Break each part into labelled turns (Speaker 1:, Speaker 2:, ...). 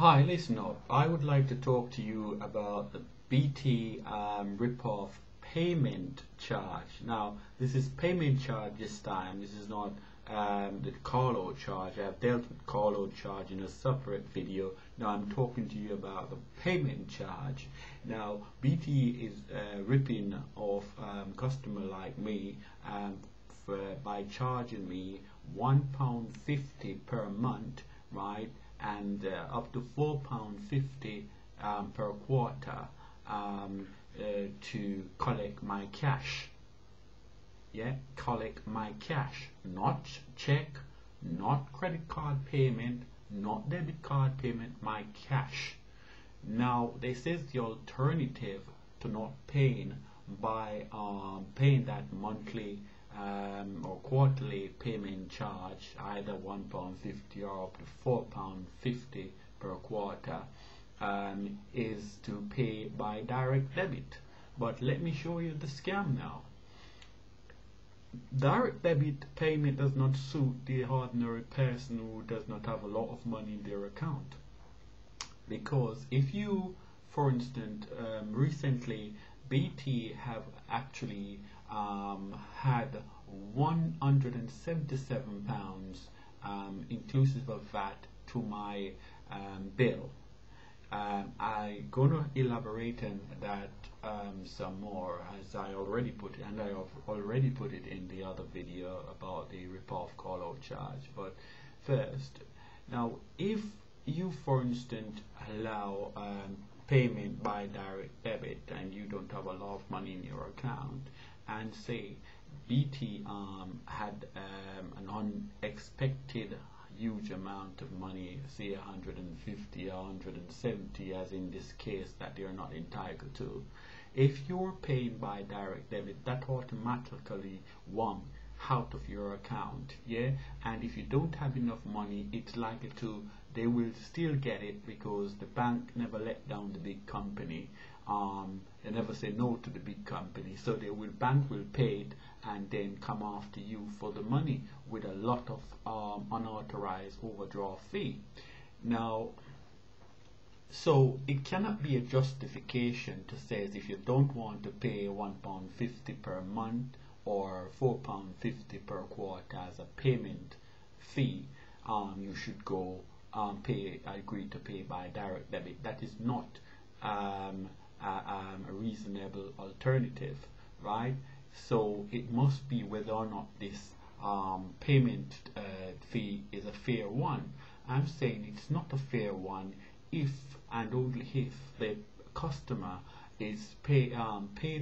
Speaker 1: Hi, listen up. I would like to talk to you about the BT rip-off payment charge. Now, this is payment charge this time. This is not the call-out charge. I've dealt with call-out charge in a separate video. Now I'm talking to you about the payment charge. Now, BT is ripping off customer like me by charging me £1.50 per month, right? And up to £4.50 per quarter to collect my cash. Yeah, collect my cash, not check, not credit card payment, not debit card payment, my cash. Now, this says the alternative to not paying by paying that monthly or quarterly payment charge, either £1.50 or up to £4.50 per quarter, is to pay by direct debit. But let me show you the scam now. Direct debit payment does not suit the ordinary person who does not have a lot of money in their account, because if you, for instance, recently BT have actually had £177 inclusive of VAT to my bill. I'm gonna elaborate on that some more, as I already put it, and I have already put it in the other video about the rip-off call-out charge. But first, now if you, for instance, allow payment by direct debit and you don't have a lot of money in your account, and say BT had an unexpected huge amount of money, say 150 or 170, as in this case, that they are not entitled to. If you're paying by direct debit, that automatically one out of your account, yeah. And if you don't have enough money, it's likely to, they will still get it, because the bank never let down the big company. They never say no to the big company, so bank will pay it and then come after you for the money with a lot of unauthorized overdraft fee. Now, so it cannot be a justification to say, if you don't want to pay £1.50 per month or £4.50 per quarter as a payment fee, you should go agree to pay by direct debit. That is not a reasonable alternative, right? So it must be whether or not this payment fee is a fair one. I'm saying it's not a fair one if and only if the customer is pay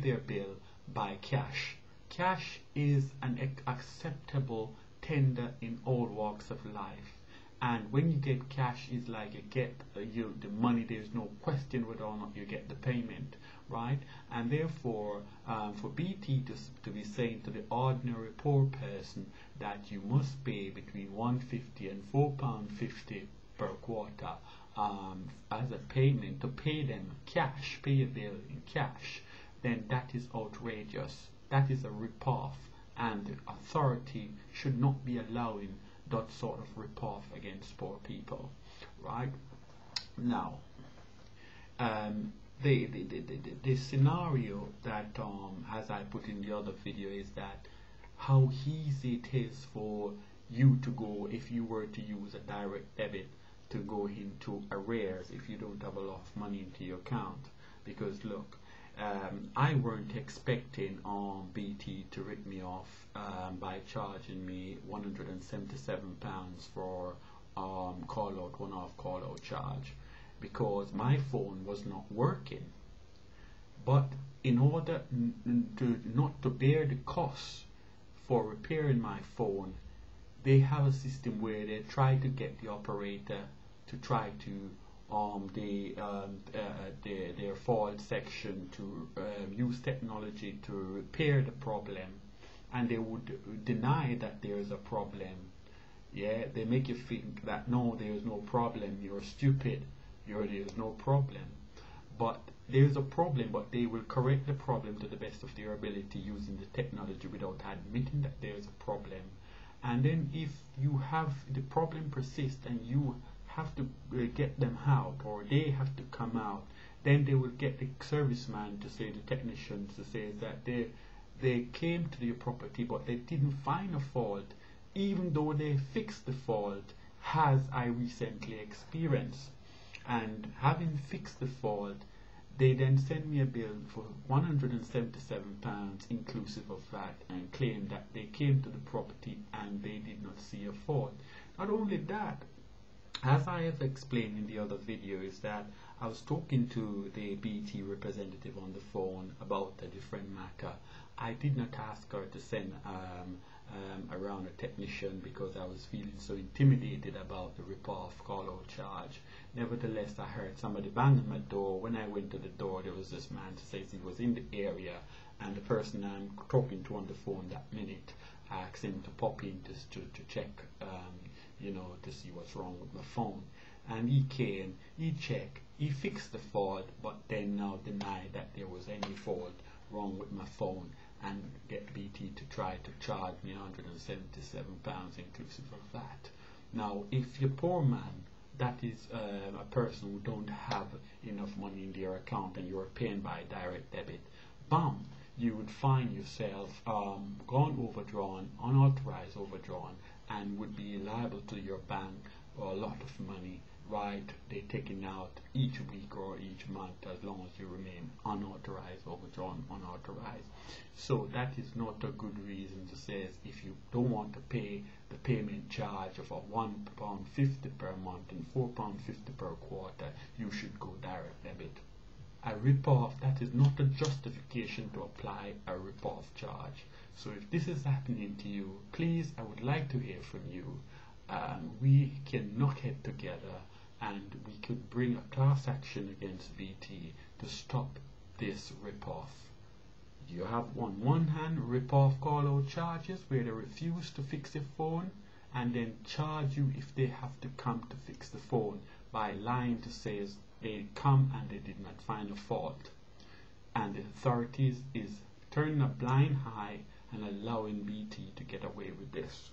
Speaker 1: their bill by cash. Cash is an acceptable tender in all walks of life. And when you get cash, it's like you get the money. There's no question whether or not you get the payment, right? And therefore, for BT to be saying to the ordinary poor person that you must pay between £1.50 and £4.50 per quarter as a payment, to pay them cash, pay a bill in cash, then that is outrageous. That is a rip-off, and the authority should not be allowing that sort of rip-off against poor people, right? Now, the scenario that, as I put in the other video, is that how easy it is for you to go, if you were to use a direct debit, to go into arrears if you don't have a lot of money into your account. Because look, I weren't expecting BT to rip me off by charging me £177 for one-off call-out charge, because my phone was not working. But in order not to bear the cost for repairing my phone, they have a system where they try to get the operator to try to their fault section to use technology to repair the problem, and they would deny that there is a problem. Yeah, they make you think that no, there is no problem, you're stupid, there is no problem. But there is a problem, but they will correct the problem to the best of their ability using the technology without admitting that there is a problem. And then if you have the problem persist and you have to get them out, or they have to come out. Then they will get the serviceman to say, the technicians to say that they came to your property but they didn't find a fault, even though they fixed the fault, as I recently experienced. And having fixed the fault, they then send me a bill for £177 inclusive of that, and claim that they came to the property and they did not see a fault. Not only that, as I have explained in the other video, is that I was talking to the BT representative on the phone about a different matter. I did not ask her to send around a technician because I was feeling so intimidated about the rip-off call-out charge. Nevertheless, I heard somebody bang on my door. When I went to the door, there was this man who says he was in the area, and the person I'm talking to on the phone that minute asked him to pop in to check, to see what's wrong with my phone. And he came, he checked, he fixed the fault, but then now denied that there was any fault wrong with my phone, and get BT to try to charge me £177 inclusive of that. Now, if you're poor man, that is a person who don't have enough money in their account and you're paying by direct debit, bam, you would find yourself gone overdrawn, unauthorized overdrawn, and would be liable to your bank for a lot of money. Right, they're taking out each week or each month as long as you remain unauthorized, overdrawn, unauthorized. So that is not a good reason to say if you don't want to pay the payment charge of £1.50 per month and £4.50 per quarter, you should go direct debit. A rip-off, that is not a justification to apply a rip-off charge. So if this is happening to you, please, I would like to hear from you. We can knock head together and we could bring a class action against BT to stop this rip-off. You have on one hand rip-off call-out charges where they refuse to fix your phone and then charge you if they have to come to fix the phone by lying to say they come and they did not find a fault. And the authorities is turning a blind eye and allowing BT to get away with this.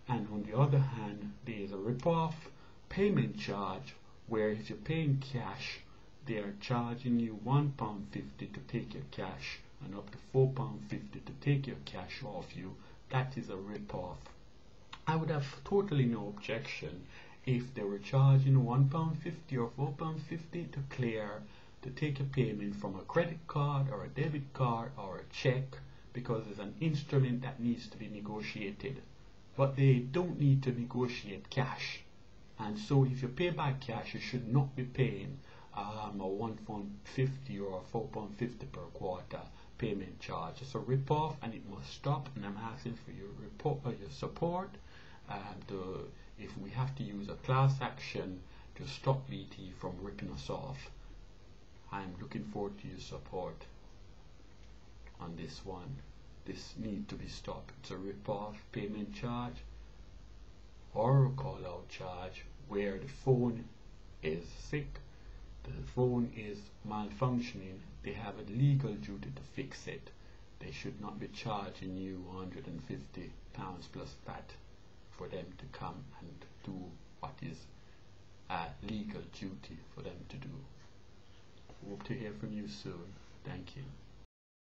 Speaker 1: And on the other hand, there is a rip-off payment charge where if you're paying cash, they are charging you £1.50 to take your cash and up to £4.50 to take your cash off you. That is a rip-off. I would have totally no objection if they were charging £1.50 or £4.50 to clear, to take a payment from a credit card or a debit card or a check, because it's an instrument that needs to be negotiated. But they don't need to negotiate cash. And so if you pay by cash, you should not be paying a £1.50 or £4.50 per quarter payment charge. It's a rip-off and it must stop, and I'm asking for your support if we have to use a class action to stop BT from ripping us off. I'm looking forward to your support on this one. This needs to be stopped. It's a rip-off payment charge or a call-out charge where the phone is sick, the phone is malfunctioning. They have a legal duty to fix it. They should not be charging you £150 plus that for them to come and do what is a legal duty for them to do. Hope to hear from you soon. Thank you.